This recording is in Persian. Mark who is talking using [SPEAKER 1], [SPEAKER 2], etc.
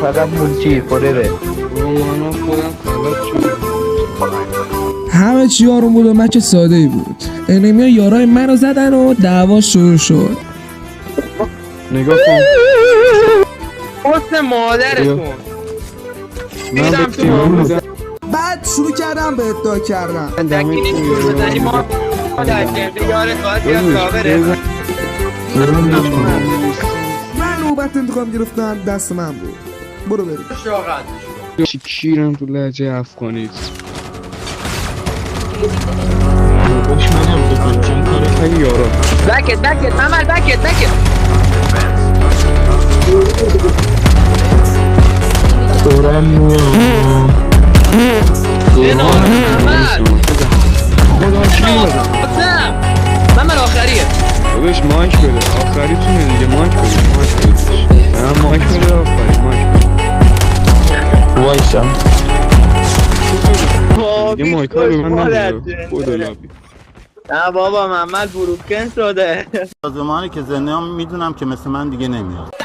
[SPEAKER 1] فقط مولچی خوره
[SPEAKER 2] رومانا خودم خلاص شد.
[SPEAKER 3] همه چی آروم بود و مچ ساده ای بود. انیمیا یارای منو زدن و دعوا شروع شد.
[SPEAKER 2] نگاه کن
[SPEAKER 4] حسن مادرتون
[SPEAKER 2] من
[SPEAKER 4] میدم
[SPEAKER 2] به
[SPEAKER 4] تو
[SPEAKER 2] تیمون
[SPEAKER 4] مامون.
[SPEAKER 2] بودم
[SPEAKER 3] بعد شروع کردم به ادعا کردن.
[SPEAKER 4] دکی نیست بزنی ما در کنده یارت باید بیاد کابره
[SPEAKER 3] من نوبت انتخاب گرفتن دست من بود. برو بریم.
[SPEAKER 2] چی کیرم تو لهجه افغانی خیلی یارا
[SPEAKER 4] بکت ممل بکت
[SPEAKER 2] خدا کی بزن
[SPEAKER 4] ممل آخریه
[SPEAKER 2] بهش مایک بده آخری تونه دیگه مایک بده نه مایک بده آخری مایک بده
[SPEAKER 1] وایسا
[SPEAKER 2] دیگه مایک ها رو من نده خدا لابی
[SPEAKER 4] نه بابا ممل بروکن شده
[SPEAKER 5] از زمانی که زنده هم میدونم که مثل من دیگه نمیاد.